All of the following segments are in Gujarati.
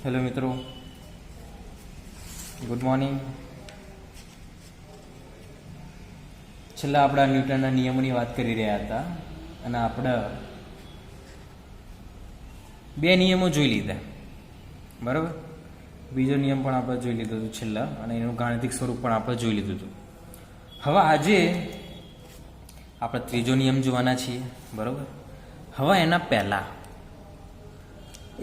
હેલો મિત્રો, ગુડ મોર્નિંગ. છેલ્લા આપણા ન્યૂટનના નિયમોની વાત કરી રહ્યા હતા અને આપણે બે નિયમો જોઈ લીધા, બરાબર. બીજો નિયમ પણ આપણે જોઈ લીધો હતો છેલ્લા, અને એનું ગાણિતિક સ્વરૂપ પણ આપણે જોઈ લીધું હતું. હવે આજે આપણે ત્રીજો નિયમ જોવાના છીએ, બરાબર. હવે એના પહેલા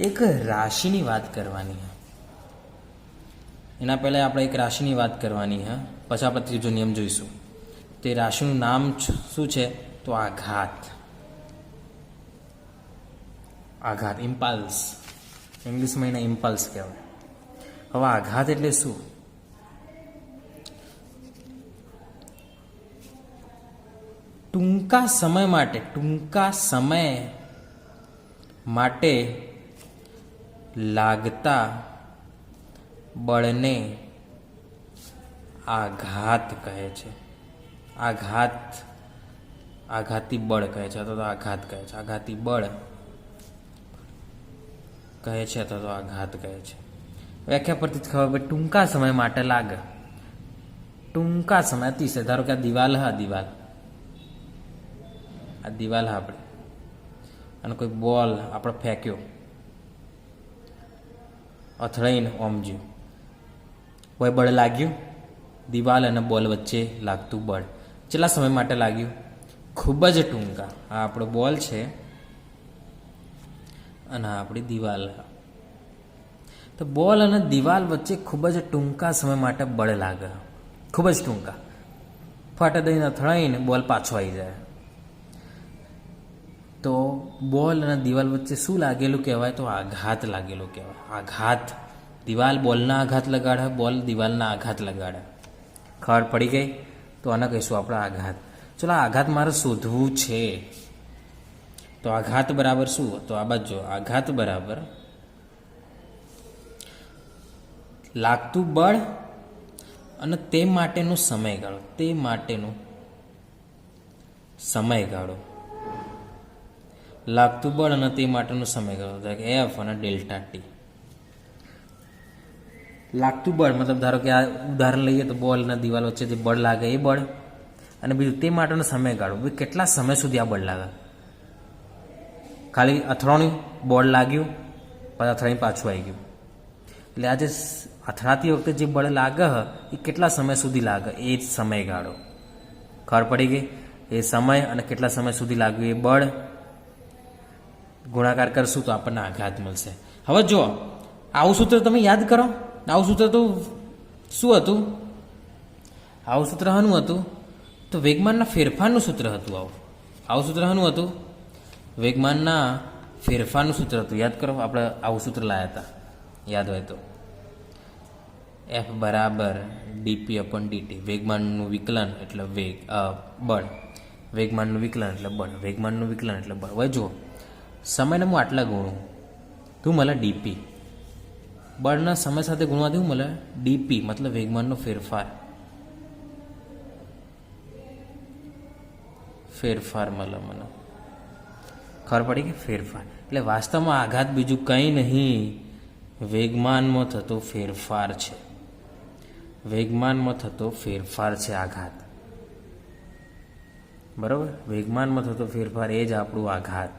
એક રાશિની વાત કરવાની છે. એના પહેલાં આપણે એક રાશિની વાત કરવાની છે, પછી આપણે ત્રીજો નિયમ જોઈશું. તે રાશિનું નામ શું છે? તો આઘાત. આઘાત, ઇમ્પલ્સ. ઇંગ્લિશમાં એને ઇમ્પલ્સ કહેવાય. હવે આઘાત એટલે શું? ટૂંકા સમય માટે લાગતા બળને આઘાત કહે છે. આઘાતી બળ કહે છે, અથવા તો આઘાત કહે છે. આઘાતી બળ કહે છે અથવા તો આઘાત કહે છે. વ્યાખ્યા પરથી જ ખબર પડે. ટૂંકા સમય માટે લાગે. ટૂંકા સમય, અતિશય. ધારો કે આ દિવાલ આપણે, અને કોઈ બોલ આપણે ફેંક્યો, અથડાઈને ઓમ જ્યું, કોઈ બળ લાગ્યું. દિવાલ અને બોલ વચ્ચે લાગતું બળ કેટલા સમય માટે લાગ્યું? ખૂબ જ ટૂંકા. આ આપણો બોલ છે અને આપણી દિવાલ. તો બોલ અને દિવાલ વચ્ચે ખૂબ જ ટૂંકા સમય માટે બળ લાગે. ખૂબ જ ટૂંકા. ફાટે દઈને અથડાઈને બોલ પાછો આવી જાય. તો બોલ અને દિવાલ વચ્ચે શું લાગેલું કહેવાય? તો આઘાત લાગેલું કહેવાય. આઘાત. દિવાલ બોલના આઘાત લગાડે, બોલ દિવાલના આઘાત લગાડે. ખબર પડી ગઈ? તો આને કહીશું આપણે આઘાત. ચલો, આઘાત મારે શોધવું છે. તો આઘાત બરાબર શું? તો આ બાજુ આઘાત બરાબર લાગતું બળ અને તે માટેનો સમયગાળો. લાગતું બળ અને તે માટેનો સમયગાળો, એફ અને ડેલ્ટા ટી. લાગતું બળ મતલબ ધારો કે આ ઉદાહરણ લઈએ તો બોલ અને દિવાલ વચ્ચે જે બળ લાગે એ બળ, અને બીજું તે માટેનો સમયગાળો. કેટલા સમય સુધી આ બળ લાગે? ખાલી અથડાણું બોલ લાગ્યું, પછી અથડાઈને પાછું આવી ગયું. એટલે આ જે અથડાતી વખતે જે બળ લાગે એ કેટલા સમય સુધી લાગે, એ જ સમયગાળો. ખબર પડી ગઈ? એ સમય અને કેટલા સમય સુધી લાગ્યું એ બળ ગુણાકાર કરશું તો આપણને આઘાત મળશે. હવે જો આવું સૂત્ર તમે યાદ કરો. આવું સૂત્ર તો શું હતું? આવું સૂત્ર શાનું હતું? તો વેગમાનના ફેરફારનું સૂત્ર હતું. આવું સૂત્ર શાનું હતું? વેગમાનના ફેરફારનું સૂત્ર હતું. યાદ કરો, આપણે આવું સૂત્ર લાવ્યા હતા, યાદ હોય તો. એફ બરાબર ડીપી અપોન ડીટી. વેગમાનનું વિકલન એટલે બળ. વેગમાનનું વિકલન એટલે બળ. વેગમાનનું વિકલન એટલે બળ. હવે જુઓ, સમયને હું આટલા ગુણું, તું મળે ડીપી. બળના સમય સાથે ગુણવાથી હું મળે ડીપી, મતલબ વેગમાનનો ફેરફાર મળે મને. ખબર પડી કે ફેરફાર એટલે વાસ્તવમાં આઘાત બીજું કંઈ નહીં, વેગમાનમાં થતો ફેરફાર છે. વેગમાનમાં થતો ફેરફાર છે આઘાત. બરાબર? વેગમાનમાં થતો ફેરફાર એ જ આપણું આઘાત.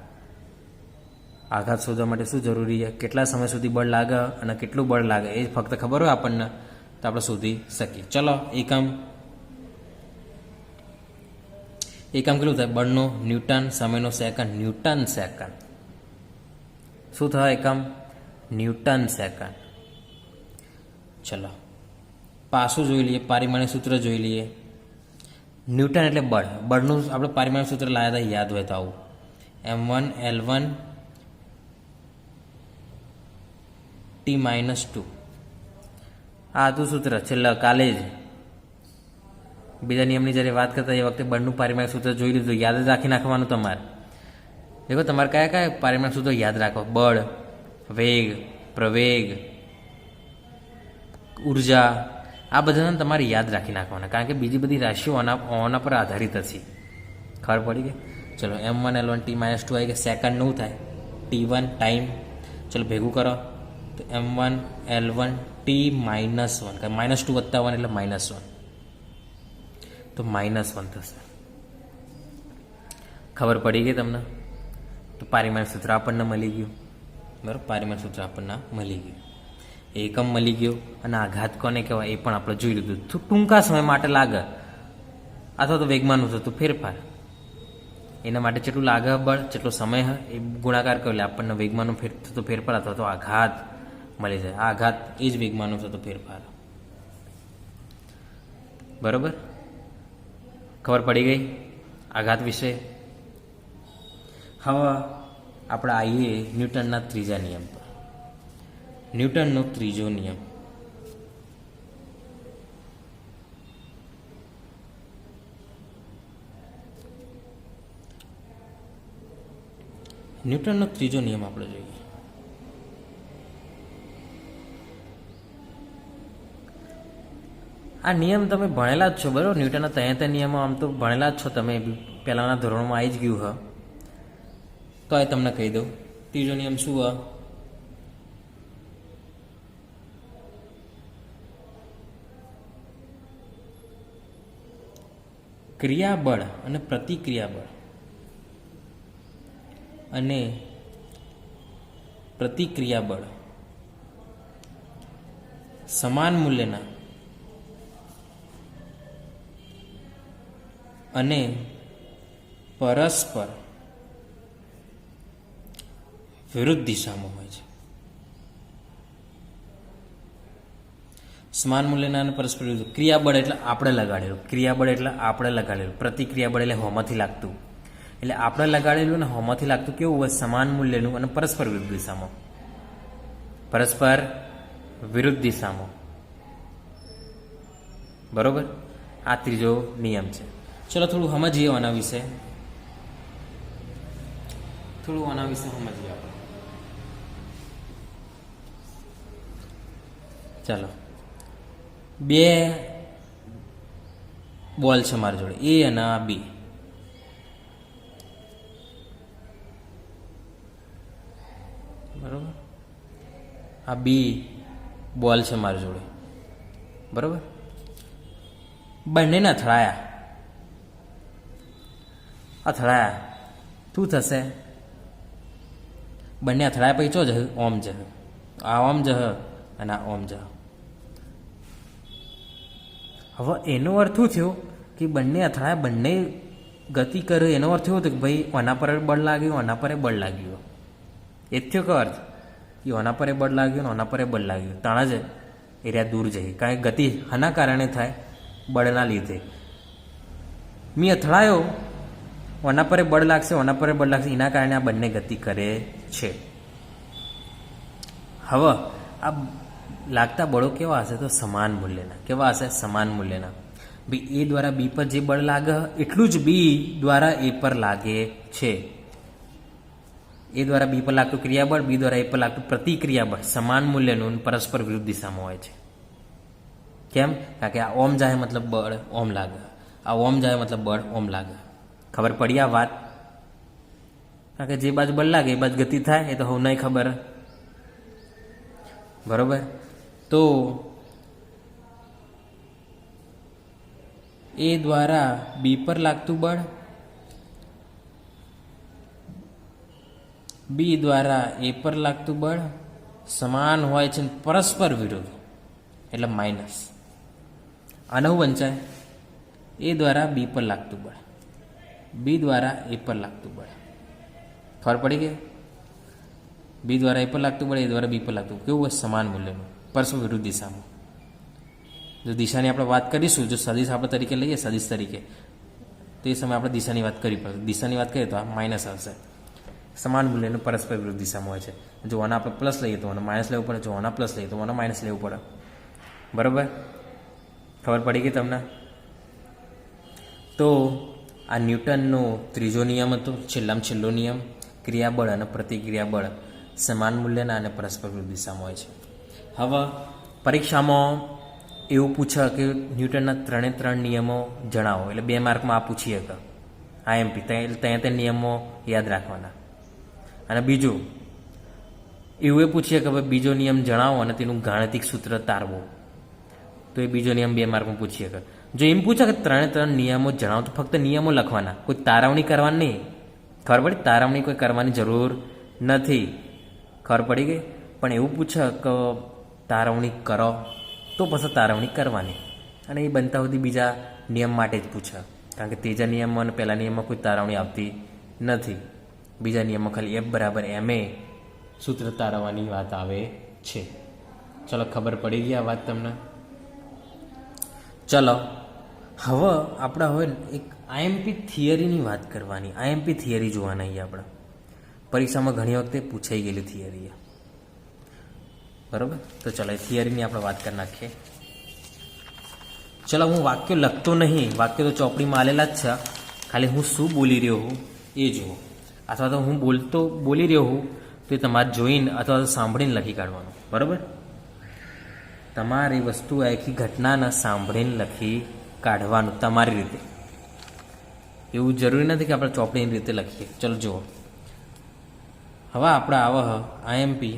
આઘાત શોધવા માટે શું જરૂરી છે? કેટલા સમય સુધી બળ લાગે અને કેટલું બળ લાગે એ ફક્ત ખબર હોય આપણને તો આપણે શોધી શકીએ. ચલો, એકમ કેટલું થાય? બળનો ન્યૂટન, સમયનો સેકન્ડ. Newton second. શું થાય એકમ? Newton second. ચલો, પાછું જોઈ લઈએ, પારિમાણિક સૂત્ર જોઈ લઈએ. ન્યૂટન એટલે બળ. બળનું આપણે પારિમાણિક સૂત્ર લાવ્યા હતા, યાદ હોય તો આવું M1L1 T-2. આ હતું સૂત્ર છેલ્લા કાલે જ બીજા નિયમની જ્યારે વાત કરતા એ વખતે બળનું પારિમાણિક સૂત્ર જોઈ લીધું. યાદ જ રાખી નાખવાનું તમારે. દેખો, તમારે કયા પારિમાણિક સૂત્રો યાદ રાખો? બળ, વેગ, પ્રવેગ, ઉર્જા, આ બધાને તમારે યાદ રાખી નાખવાના, કારણ કે બીજી બધી રાશિઓ આના પર આધારિત હશે. ખબર પડી ગઈ? ચલો, M1L1 T-2 આવી ગયા. સેકન્ડ નું થાય T1 ટાઈમ. ચલો ભેગું કરો. તો M1 L1 T -1, -2 + 1 એટલે -1, તો -1 થશે. ખબર પડી ગઈ તમને? તો પારિમાણિક સૂત્ર આપણને મળી ગયું. બરાબર, પારિમાણિક સૂત્ર આપણને મળી ગયું, એકમ મળી ગયો. અને આઘાત કોને કહેવાય એ પણ આપણે જોઈ લીધું. ટૂંકા સમય માટે લાગે અથવા તો વેગમાનનું થતું ફેરફાર, એના માટે જેટલું લાગે બળ, જેટલો સમય એ ગુણાકાર કર્યો એટલે આપણને વેગમાનનો થતો ફેરફાર અથવા તો આઘાત મળી જાય. આ આઘાત એ જ વેગમાનનો થતો ફેરફાર. બરાબર, ખબર પડી ગઈ આઘાત વિશે. હવે આપણે આવીએ ન્યૂટનના ત્રીજા નિયમ પર. ન્યૂટનનો ત્રીજો નિયમ. ન્યૂટનનો ત્રીજો નિયમ આપણે જોઈએ. આ નિયમ તમે ભણેલા જ છો, બરાબર? ન્યૂટનના ત્રણે નિયમો આમ તો ભણેલા જ છો તમે, પહેલાંના ધોરણમાં આવી જ ગયું હ. તો એ તમને કહી દઉં. ત્રીજો નિયમ શું હ? ક્રિયાબળ અને પ્રતિક્રિયાબળ અને પ્રતિક્રિયાબળ સમાન મૂલ્યના અને પરસ્પર વિરુદ્ધ દિશામાં હોય છે. સમાન મૂલ્યના અને પરસ્પર વિરુદ્ધ. ક્રિયાબળ એટલે આપણે લગાડેલું, ક્રિયાબળ એટલે આપણે લગાડેલું, પ્રતિક્રિયાબળ એટલે હોમાંથી લાગતું. એટલે આપણે લગાડેલું ને હોમાંથી લાગતું કેવું હોય? સમાન મૂલ્યનું અને પરસ્પર વિરુદ્ધ દિશામાં. પરસ્પર વિરુદ્ધ દિશામાં. બરોબર, આ ત્રીજો નિયમ છે. ચલો થોડું સમજીએ આના વિશે. થોડું આના વિશે સમજીએ આપણે. ચાલો, બે બોલ છે મારી જોડે, એ અને આ બી. બરોબર, આ બી બોલ છે મારી જોડે. બરોબર, બંનેને અથડાયા. અથડાયા શું થશે? બંને અથડાયા પછી ચો જશે? ઓમ જશે. આ ઓમ જશે અને આ ઓમ જશે. હવે એનો અર્થ શું થયો કે બંને અથડાયા, બંને ગતિ કરે. એનો અર્થ એવો હતો કે ભાઈ આના પર બળ લાગ્યું, આના પર બળ લાગ્યું. એ જ થયો કે અર્થ કે આના પર બળ લાગ્યું, આના પર બળ લાગ્યું. તાણા જ એરિયા દૂર જઈ. કારણ કે ગતિ આના કારણે થાય, બળના લીધે. મી અથડાયો, આના પર બળ લાગશે, આના પર બળ લાગશે, એના કારણે આ બંને ગતિ કરે છે. હવે આ લાગતા બળો કેવા હશે? તો સમાન મૂલ્યના. કેવા હશે? સમાન મૂલ્યના. બી એ દ્વારા બી પર જે બળ લાગે એટલું જ બી દ્વારા એ પર લાગે છે. એ દ્વારા બી પર લાગતું ક્રિયાબળ, બી દ્વારા એ પર લાગતું પ્રતિક્રિયાબળ સમાન મૂલ્યનું પરસ્પર વિરુદ્ધ દિશામાં હોય છે. કેમ? કારણ કે આ ઓમ જાય મતલબ બળ ઓમ લાગે, આ ઓમ જાય મતલબ બળ ઓમ લાગે. ખબર પડી આ વાત? કારણ કે જે બાજુ બળ લાગે એ બાજુ ગતિ થાય, એ તો હું નહીં ખબર. બરોબર, તો એ દ્વારા બી પર લાગતું બળ, બી દ્વારા એ પર લાગતું બળ સમાન હોય છે, પરસ્પર વિરુદ્ધ એટલે માઇનસ. આનું વંચાય એ દ્વારા બી પર લાગતું બળ, બી દ્વારા એ પર લાગતું બળ. ખબર પડી ગઈ? બી દ્વારા એ પર લાગતું બળ, એ દ્વારા બી પર લાગતું. કેવું હોય? સમાન મૂલ્યનું, પરસ્પર વિરુદ્ધ દિશામાં. જો દિશાની આપણે વાત કરીશું, જો સદિશ આપણે તરીકે લઈએ, સદિશ તરીકે, તો એ સમયે આપણે દિશાની વાત કરવી પડે. દિશાની વાત કરીએ તો આ માઇનસ આવશે. સમાન મૂલ્યનું પરસ્પર વિરુદ્ધ દિશામાં હોય છે. જો આના આપણે પ્લસ લઈએ તો આને માઇનસ લેવું પડે, જો આના પ્લસ લઈએ તો આને માઇનસ લેવું પડે. બરાબર, ખબર પડી ગઈ તમને? તો આ ન્યૂટનનો ત્રીજો નિયમ હતો, છેલ્લામાં છેલ્લો નિયમ. ક્રિયાબળ અને પ્રતિક્રિયાબળ સમાન મૂલ્યના અને પરસ્પર વિરુદ્ધ દિશામાં હોય છે. હવે પરીક્ષામાં એવું પૂછે કે ન્યૂટનના ત્રણ નિયમો જણાવો, એટલે 2 માર્કમાં આ પૂછીએ કે IMP ત્યાં તે નિયમો યાદ રાખવાના. અને બીજું એવું એ પૂછીએ કે ભાઈ બીજો નિયમ જણાવો અને તેનું ગાણિતિક સૂત્ર તારવો, તો એ બીજો નિયમ 2 માર્કમાં પૂછીએ કે જો એમ પૂછે કે 3 નિયમો જણાવો, તો ફક્ત નિયમો લખવાના, કોઈ તારવણી કરવાની નહીં. ખબર પડી? તારવણી કોઈ કરવાની જરૂર નથી. ખબર પડી ગઈ? પણ એવું પૂછે કે તારવણી કરો, તો પછી તારવણી કરવાની. અને એ બનતા સુધી બીજા નિયમ માટે જ પૂછે, કારણ કે ત્રીજા નિયમમાં અને પહેલા નિયમમાં કોઈ તારવણી આવતી નથી. બીજા નિયમમાં ખાલી F = ma સૂત્ર તારવવાની વાત આવે છે. ચલો, ખબર પડી ગઈ આ વાત તમને? ચલો, હવે આપણે એક આઈએમપી થિયરીની વાત કરવાની. આઈએમપી થિયરી જોવાના અહીંયા આપણે. પરીક્ષામાં ઘણી વખતે પૂછાઈ ગયેલી થિયરી, બરાબર? તો ચલો, એ થિયરીની આપણે વાત કરી નાખીએ. ચલો, હું વાક્યો લખતો નહીં, વાક્યો તો ચોપડીમાં આલેલા જ છે, ખાલી હું શું બોલી રહ્યો હું એ જુઓ. અથવા તો હું બોલી રહ્યો હું તો એ તમારે જોઈને અથવા તો સાંભળીને લખી કાઢવાનું, બરાબર? તમારે એ વસ્તુ આખી ઘટનાને સાંભળીને લખી કાઢવાનું તમારી રીતે. એવું જરૂરી નથી કે આપણે ચોપડીની રીતે લખીએ. ચલો જુઓ, હવે આપણે આવે આઈએમપી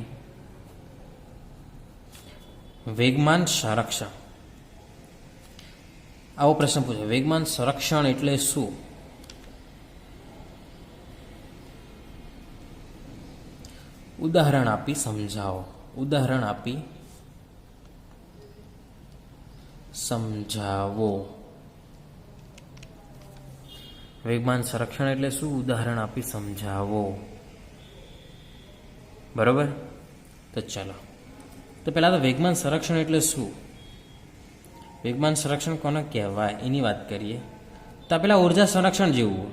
વેગમાન સંરક્ષણ. આવો પ્રશ્ન પૂછે, વેગમાન સંરક્ષણ એટલે શું? ઉદાહરણ આપી સમજાવો. ઉદાહરણ આપી સમજાવો. વેગમાન સંરક્ષણ એટલે શું? ઉદાહરણ આપી સમજાવો. બરોબર? તો ચાલો, તો પહેલા તો વેગમાન સંરક્ષણ એટલે શું? વેગમાન સંરક્ષણ કોને કહેવાય એની વાત કરીએ. તો પહેલાં ઉર્જા સંરક્ષણ જેવું.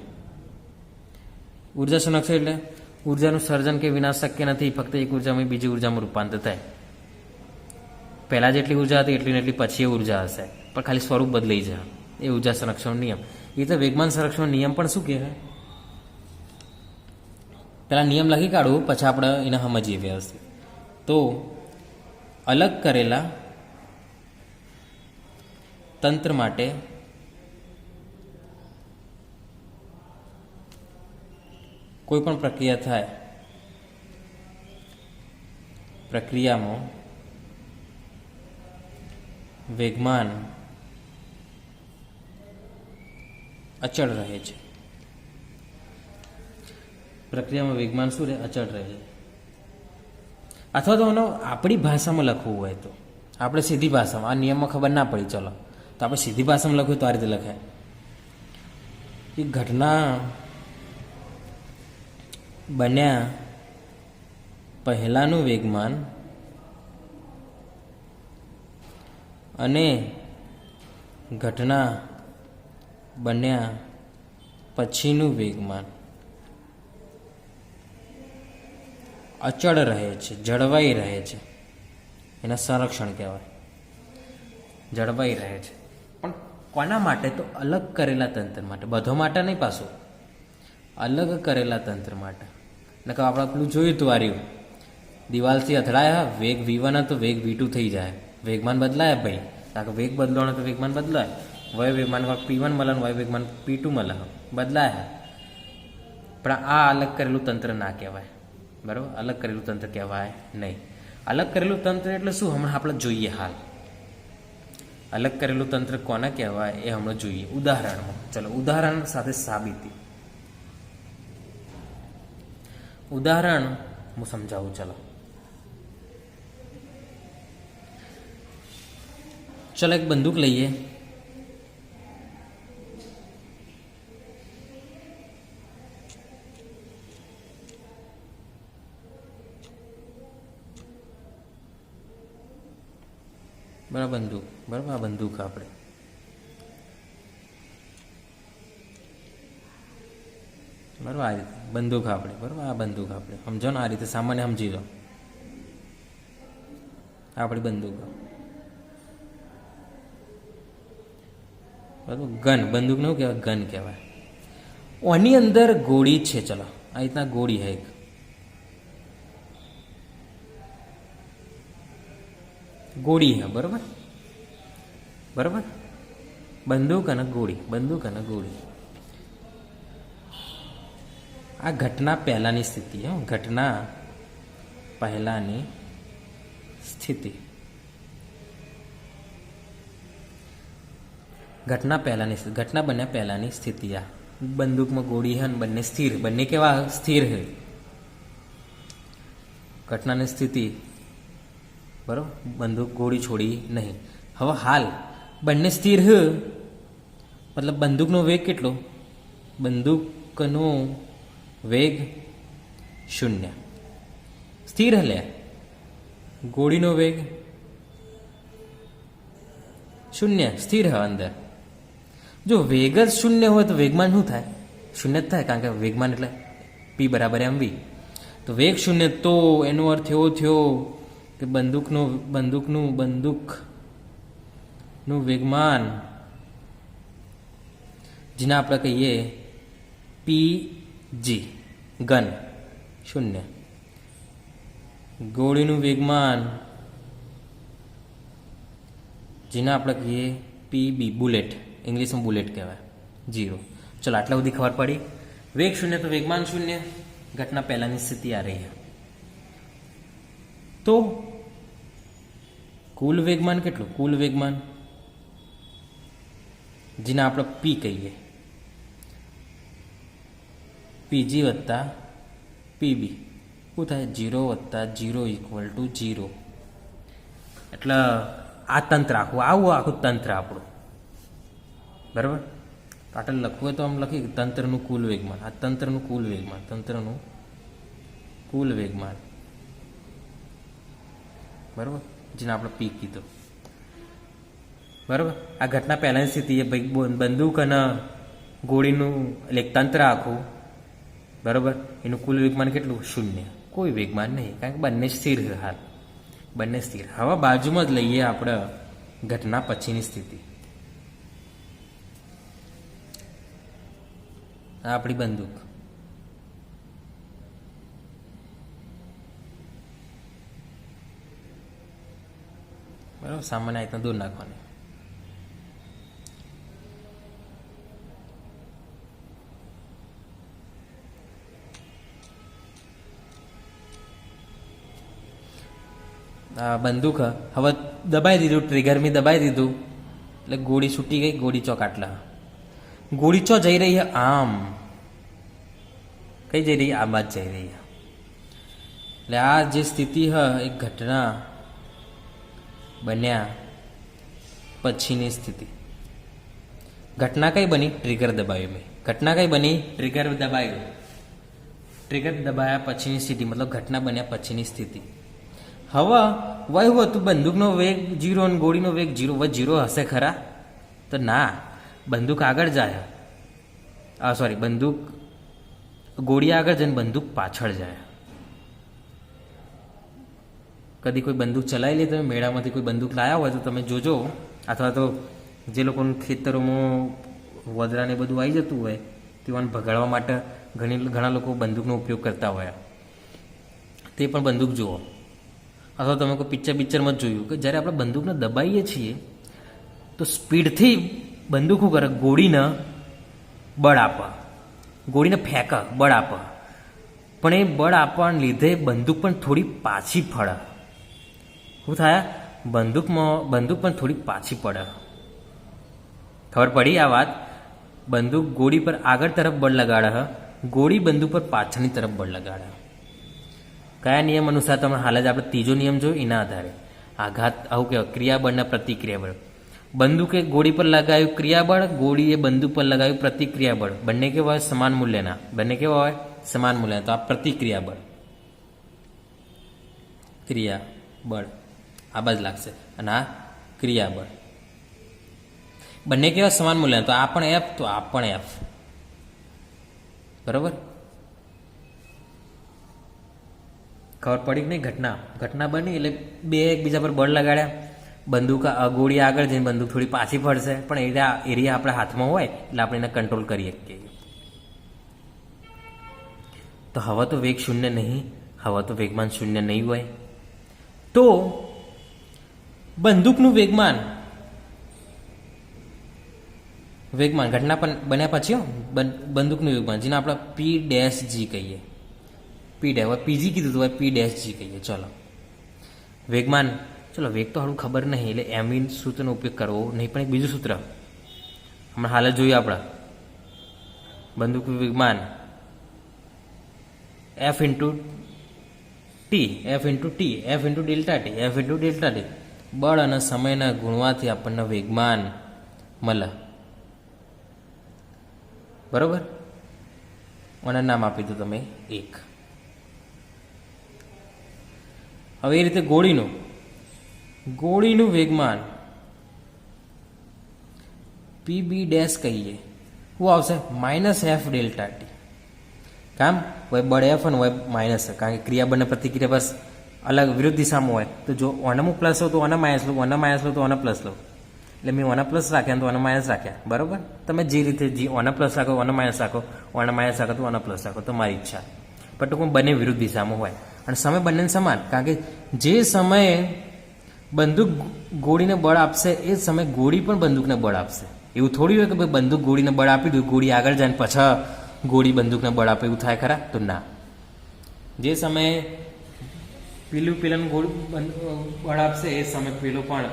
ઉર્જા સંરક્ષણ એટલે ઉર્જાનું સર્જન કે વિનાશ શક્ય નથી, ફક્ત એક ઉર્જામાં બીજી ઉર્જામાં રૂપાંતર થાય. પહેલાં જેટલી ઉર્જા હતી એટલી ને એટલી પછી એ ઉર્જા હશે, પણ ખાલી સ્વરૂપ બદલાઈ જાય. એ ઉર્જા સંરક્ષણ નિયમ. એ તો વેગમાન સંરક્ષણ નિયમ પણ શું કહેવાય? પહેલાં નિયમ લખી કાઢવું, પછી આપણે એને સમજીએ વ્યવસ્થિત. તો અલગ કરેલા તંત્ર માટે કોઈ પણ પ્રક્રિયા થાય, પ્રક્રિયામાં વેગમાન અચળ રહે છે. પ્રક્રિયામાં વેગમાન શું રહે? અચળ રહે છે. અથવા તો એનો આપણી ભાષામાં લખવું હોય તો આપણે સીધી ભાષામાં, આ નિયમમાં ખબર ના પડી, ચલો તો આપણે સીધી ભાષામાં લખ્યું તો આ રીતે લખાય કે ઘટના બન્યા પહેલાંનું વેગમાન અને ઘટના બન્યા પછીનું વેગમાન અચળ રહે છે, જળવાઈ રહે છે. એને સંરક્ષણ કહેવાય. જળવાઈ રહે છે. પણ કોના માટે? તો અલગ કરેલા તંત્ર માટે. બધો માટે નહીં, પાછું અલગ કરેલા તંત્ર માટે. ને કે આપણે પેલું જોયું હતું આર્યું, દિવાલથી અથડાયા, વેગ V1 હતો, વેગ V2 થઈ જાય, વેગમાન બદલાય ભાઈ. કારણ કે વેગ બદલાવાનો તો વેગમાન બદલાય. વય વેગમાન P1 મળે, વય વેગમાન P2 મળે, બદલાય. પણ આ અલગ કરેલું તંત્ર ના કહેવાય, બરાબર? અલગ કરેલું તંત્ર કહેવાય નહીં. અલગ કરેલું તંત્ર એટલે શું? હમણાં આપણે જોઈએ. હાલ અલગ કરેલું તંત્ર કોને કહેવાય એ હમણાં જોઈએ ઉદાહરણમાં. ચલો, ઉદાહરણ સાથે સાબિતી. ઉદાહરણ હું સમજાવું. ચલો ચલો એક બંદૂક લઈએ. બરાબર, બંદૂક. બરાબર, આ બંદૂક આપણે બરાબર આ રીતે બંદૂક આપણે બરાબર આ બંદૂક આપણે સમજો ને, આ રીતે સામાન્ય સમજી લો. આપણી બંદૂક બરાબર. ગન, બંદૂક ને શું કહેવાય? ગન કહેવાય. ઓની અંદર ગોળી છે. ચલો, આ રીતના ગોળી હે એક. ગોળી હે, બરાબર બરાબર. બંદૂક અને ગોળી, બંદૂક અને ગોળી. આ ઘટના પહેલાની સ્થિતિ. ઘટના પહેલાની સ્થિતિ. ઘટના બન્યા પહેલાની સ્થિતિ. આ બંદૂકમાં ગોળી હે, બંને સ્થિર, બંને કેવા સ્થિર હે. ઘટનાની સ્થિતિ, બરાબર, બંદૂક ગોળી છોડી નહીં. હવે હાલ બંને સ્થિર હ, મતલબ બંદૂકનો વેગ કેટલો? બંદૂકનો વેગ 0. સ્થિર હલે. ગોળીનો વેગ 0, સ્થિર હ અંદર. જો વેગ જ 0 હોય તો વેગમાન શું થાય? 0 જ થાય, કારણ કે વેગમાન એટલે P = mv. તો વેગ 0, તો એનો અર્થ એવો થયો કે બંદૂકનું વેગમાન, જેને આપણે કહીએ pg, ગન 0. ગોળીનું વેગમાન, જેને આપણે કહીએ pb, બુલેટ, ઇંગ્લિશમાં બુલેટ કહેવાય, 0. ચલો આટલા સુધી ખબર પડી. વેગ 0 તો વેગમાન 0. ઘટના પહેલાની સ્થિતિ આ રહી. તો કુલ વેગમાન કેટલું? કુલ વેગમાન, જેને આપણે p કહીએ, pg વત્તા pb, શું થાય? 0 વત્તા 0 = 0. એટલે આ તંત્ર આખું તંત્ર આપણું, બરાબર. પાટલ લખવું હોય તો આમ લખી તંત્રનું કુલ વેગમાન. આ તંત્રનું કુલ વેગમાન, બરાબર, જેને આપણે પી કીધું, બરાબર. આ ઘટના પહેલાની સ્થિતિ એ ભાઈ બંદૂક અને ગોળીનું એટલે તંત્ર આખું, બરાબર, એનું કુલ વેગમાન કેટલું? 0. કોઈ વેગમાન નહીં, કારણ કે બંને સ્થિર છે. હાલ બંને સ્થિર. હવે બાજુમાં જ લઈએ આપણે ઘટના પછીની સ્થિતિ. આ આપણી બંદૂક, બરાબર, સામાન્ય આ રીતના દૂર નાખવાની. આ બંદૂક હવે દબાઈ દીધું, ટ્રિગર મેં દબાઈ દીધું, એટલે ગોળી છૂટી ગઈ. ગોળી ચોક આટલા. ગોળી ચો જઈ રહી છે? આમ. કઈ જઈ રહી? આમ જ જઈ રહી. એટલે આ જે સ્થિતિ હ એ ઘટના બન્યા પછીની સ્થિતિ. ઘટના કઈ બની? ટ્રિગર દબાવ્યું મેં. ઘટના કઈ બની? ટ્રિગર દબાવ્યું. ટ્રિગર દબાયા પછીની સ્થિતિ, મતલબ ઘટના બન્યા પછીની સ્થિતિ. હવે વયું હતું બંદૂકનો વેગ 0 અને ગોળીનો વેગ 0. 0 હશે ખરા? તો ના, બંદૂક આગળ જાય. બંદૂક ગોળી આગળ જાય, બંદૂક પાછળ જાય. કદી કોઈ બંદૂક ચલાવી લે, તમે મેળામાંથી કોઈ બંદૂક લાવ્યા હોય તો તમે જોજો, અથવા તો જે લોકોના ખેતરોમાં વદરાને બધું આવી જતું હોય તેઓને ભગાડવા માટે ઘણા લોકો બંદૂકનો ઉપયોગ કરતા હોય. તે પણ બંદૂક જુઓ. અથવા તમે કોઈ પિક્ચરમાં જ જોયું કે જ્યારે આપણે બંદૂકને દબાવીએ છીએ તો સ્પીડથી બંદૂક શું કરે? ગોળીને બળ આપે, ગોળીને ફેંકે, બળ આપે. પણ એ બળ આપવાને લીધે બંદૂક પણ થોડી પાછી ફળે. શું થાય? બંદૂક પણ થોડી પાછી પડે. ખબર પડી આ વાત? બંદૂક ગોળી પર આગળ તરફ બળ લગાડે, ગોળી બંદૂક પર પાછળની તરફ બળ લગાડે. કયા નિયમ અનુસાર? તમે હાલ જ આપણે ત્રીજો નિયમ જોયો એના આધારે. આઘાત, આવું કહેવાય ક્રિયાબળના પ્રતિક્રિયાબળ. બંદૂકે ગોળી પર લગાવ્યું ક્રિયાબળ, ગોળીએ બંદૂક પર લગાવ્યું પ્રતિક્રિયાબળ. બંને કેવા હોય? સમાન મૂલ્યના. બંને કેવા હોય? સમાન મૂલ્યના. તો આ પ્રતિક્રિયાબળ, ક્રિયાબળ આ બાજ લાગશે, અને આ ક્રિયાબળ. બંને કેવા? સમાન મૂલ્યના. તો આ પણ એફ, તો આ પણ એફ. બરોબર? ખબર પડી કે નહીં? ઘટના બની એટલે બે એકબીજા પર બળ લગાડ્યા. બંદૂક ગોળી આગળ જઈને બંદૂક થોડી પાછી ફરશે, પણ એરિયા આપણા હાથમાં હોય એટલે આપણે એને કંટ્રોલ કરી શકીએ. તો હવે તો વેગ 0 નહીં, હવે તો વેગમાન 0 નહીં હોય. તો બંદૂકનું વેગમાન ઘટના પણ બન્યા પછી બંદૂકનું વેગમાન, જેને આપણે P' G કહીએ. પી ડેશ. હવે પીજી કીધું તો હવે પી ડેશ જી કહીએ. ચલો વેગમાન, ચલો વેગ તો હારું ખબર નહીં એટલે એમવી સૂત્રનો ઉપયોગ કરવો નહીં, પણ એક બીજું સૂત્ર હમણાં હાલ જ જોયું આપણે. બંદૂક વેગમાન F into T, F into T, F into delta T, F into delta T. બળ અને સમયના ગુણવાથી આપણને વેગમાન મળે. બરોબર. અને નામ આપી દો તમે 1. હવે એ રીતે ગોળીનું વેગમાન પી બી ડેશ કહીએ. શું આવશે? Minus F delta T. કામ હોય બળ એફ અને હોય માઇનસ, કારણ કે ક્રિયા બંને પ્રતિક્રિયા બસ અલગ વિરુદ્ધ દિશામાં હોય. તો જો ઓનામાં પ્લસ લો તો ઓના માઇનસ લો, ઓના માઇનસ લો તો ઓના પ્લસ લો. એટલે મેં ઓના પ્લસ રાખ્યા તો ઓના માઇનસ રાખ્યા. બરાબર. તમે જે રીતે ઓના પ્લસ રાખો, ઓના માઇનસ રાખો, ઓના માઇનસ રાખો તો ઓના પ્લસ રાખો, તમારી ઈચ્છા. પણ ટૂંકમાં બંને વિરુદ્ધ દિશામાં હોય અને સમય બંને સમાન, કારણ કે જે સમયે બંદૂક ગોળીને બળ આપશે એ જ સમયે ગોળી પણ બંદૂકને બળ આપશે. એવું થોડી હોય કે ભાઈ બંદૂક ગોળીને બળ આપી દઉં, ગોળી આગળ જાય પછી ગોળી બંદૂકને બળ આપે, એવું થાય ખરા? તો ના. જે સમયે પેલાનું ગોળી બળ આપશે એ સમયે પેલો પણ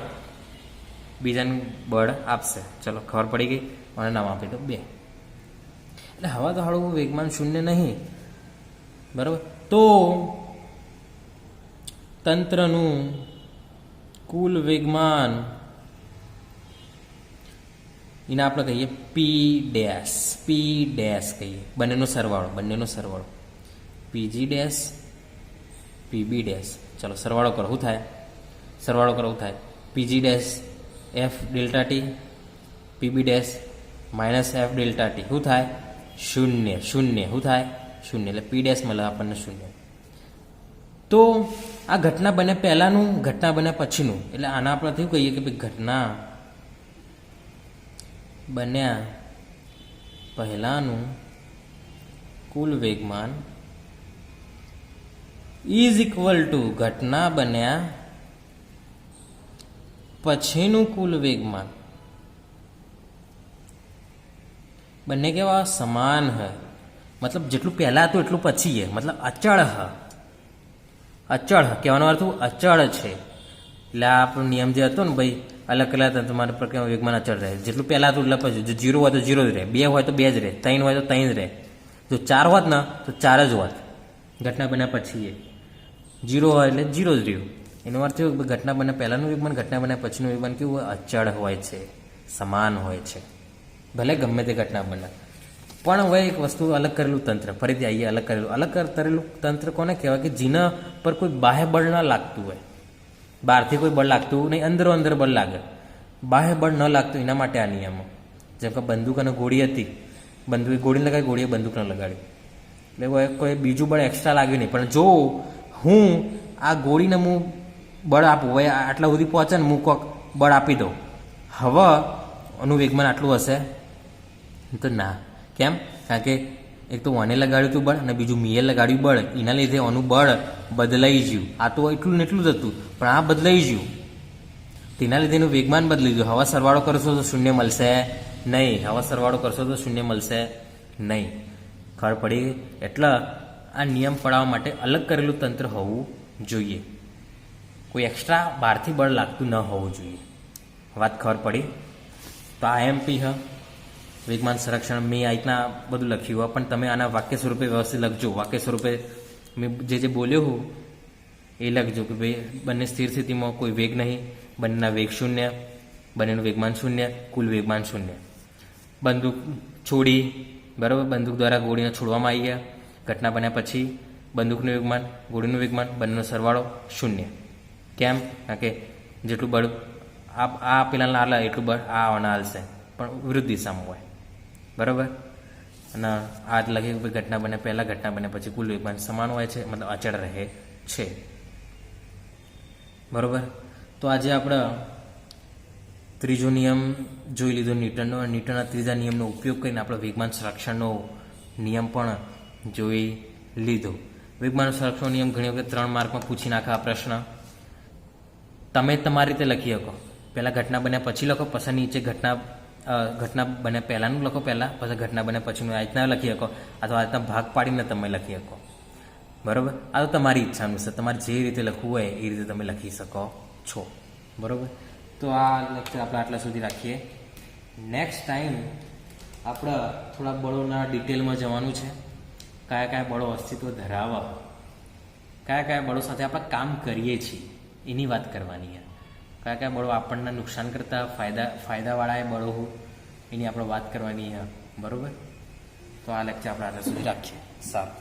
બીજાનું બળ આપશે. ચલો ખબર પડી ગઈ. અને નામ આપી દો 2. એટલે હવા તો હાળું વેગમાન 0 નહીં. બરાબર. તો તંત્રનું કુલ વેગમાન એને આપણે કહીએ પી ડેશ. પી ડેશ કહીએ. બંનેનો સરવાળો પીજી ડેશ પીબી ડેશ. ચલો સરવાળો કરો. શું થાય? શું થાય? PG dash F delta T, PB dash minus F delta T. શું થાય? 0. શું થાય? 0. એટલે પી ડેશ મળે આપણને 0. તો આ ઘટના બને પહેલાનું, ઘટના બને પછીનું. એટલે આના આપણે થયું કહીએ કે ભાઈ ઘટના બન્યા પહેલાનું કુલ વેગમાન ઇઝ ઇક્વલ ટુ ઘટના બન્યા પછીનું કુલ વેગમાન. બંને કેવા? સમાન है. मतलब જેટલું પહેલા હતું એટલું પછી है. मतलब અચળ હ. કહેવાનો અર્થ અચળ છે. એટલે આપણો નિયમ જે હતો ને ભાઈ અલગ કરેલા હતા, તમારા પ્રક્રિયા વેગમાન અચળ રહે. જેટલું પહેલા હતું એટલે પછી. જો 0 હોય તો 0 જ રહે, 2 હોય તો 2 જ રહે, 3 હોય તો 3 જ રહે. જો 4 હોત ને તો 4 જ હોત. ઘટના બન્યા પછી 0 હોય એટલે 0 જ રહ્યું. એનો અર્થ એવો કે ઘટના બન્યા પહેલાનું વેગમાન, ઘટના બન્યા પછીનું વેગમાન કેવું હોય? અચળ હોય છે, સમાન હોય છે. ભલે ગમે તે ઘટના બને. પણ હવે એક વસ્તુ અલગ કરેલું તંત્ર, ફરીથી આવીએ અલગ કરેલું તંત્ર કોને કહેવાય? કે જેના પર કોઈ બાહ્ય બળ ના લાગતું હોય. બહારથી કોઈ બળ લાગતું નહીં, અંદર બળ લાગે, બાહ્ય બળ ન લાગતું. એના માટે આ નિયમો. જેમ કે બંદૂક અને ગોળી હતી, બંદૂકે ગોળીને લગાવી, ગોળીએ બંદૂકને લગાડી. એટલે કોઈ બીજું બળ એક્સ્ટ્રા લાગ્યું નહીં. પણ જો હું આ ગોળીને હું બળ આપું, હવે આટલા સુધી પહોંચે ને હું કોક બળ આપી દઉં, હવે એનું વેગમાન આટલું હશે? તો ના. કેમ? કારણ કે એક તો મને લગાડ્યું હતું બળ અને બીજું મીએ લગાડ્યું બળ. એના લીધે એનું બળ બદલાઈ ગયું. આ તો એટલું ને એટલું જ હતું, પણ આ બદલાઈ ગયું. તેના લીધે એનું વેગમાન બદલાઈ ગયું. હવા સરવાળો કરશો તો 0 મળશે નહીં. ખબર પડી? એટલે આ નિયમ પડાવવા માટે અલગ કરેલું તંત્ર હોવું જોઈએ. કોઈ એક્સ્ટ્રા બહારથી બળ લાગતું ન હોવું જોઈએ. વાત ખબર પડી? તો આ એમપી વેગમાન સંરક્ષણ મેં આ રીતના બધું લખ્યું હોય, પણ તમે આના વાક્ય સ્વરૂપે વ્યવસ્થિત લખજો. વાક્ય સ્વરૂપે મેં જે બોલ્યો હું એ લખજો કે ભાઈ બંને સ્થિર સ્થિતિમાં કોઈ વેગ નહીં, બંનેના વેગ 0, બંનેનું વેગમાન 0, કુલ વેગમાન 0. બંદૂક છોડી, બરાબર, બંદૂક દ્વારા ગોળીને છોડવામાં આવી ગયા. ઘટના બન્યા પછી બંદૂકનું વેગમાન, ગોળીનું વેગમાન, બંનેનો સરવાળો 0. કેમ? કારણ કે જેટલું બળ આ પેલા હાલે એટલું બળ આ હાલશે, પણ વિરુદ્ધ દિશામાં હોય. બરાબર. અને આ લખે કે ઘટના બને પહેલાં, ઘટના બને પછી કુલ વેગમાન સમાન હોય છે, મતલબ અચળ રહે છે. બરાબર. તો આજે આપણે ત્રીજો નિયમ જોઈ લીધો ન્યૂટનનો. ન્યૂટનના ત્રીજા નિયમનો ઉપયોગ કરીને આપણે વેગમાન સંરક્ષણનો નિયમ પણ જોઈ લીધો. વેગમાન સંરક્ષણનો નિયમ ઘણી વખત 3 માર્કમાં પૂછી નાખે આ પ્રશ્ન. તમે તમારી રીતે લખી શકો. પહેલાં ઘટના બન્યા પછી લખો, પછી નીચે ઘટના બન્યા પહેલાંનું લખો, પહેલાં પછી ઘટના બન્યા પછીનું આ રીતના લખી શકો, અથવા આ રીતના ભાગ પાડીને તમે લખી શકો. બરાબર. આ તો તમારી ઈચ્છાનું છે, તમારે જે રીતે લખવું હોય એ રીતે તમે લખી શકો છો. બરાબર. તો આ લેક્ચર આપણે આટલા સુધી રાખીએ. નેક્સ્ટ ટાઈમ આપણે થોડા બળોના ડિટેલમાં જવાનું છે. કયા કયા બળો અસ્તિત્વ ધરાવે, કયા કયા બળો સાથે આપણે કામ કરીએ છીએ એની વાત કરવાની છે. કયા કયા બળો આપણને નુકસાન કરતા ફાયદાવાળા એ બળો એની આપણે વાત કરવાની છે. બરાબર. તો આ લેક્ચર આપણે આટલા સુધી રાખીએ. સારું.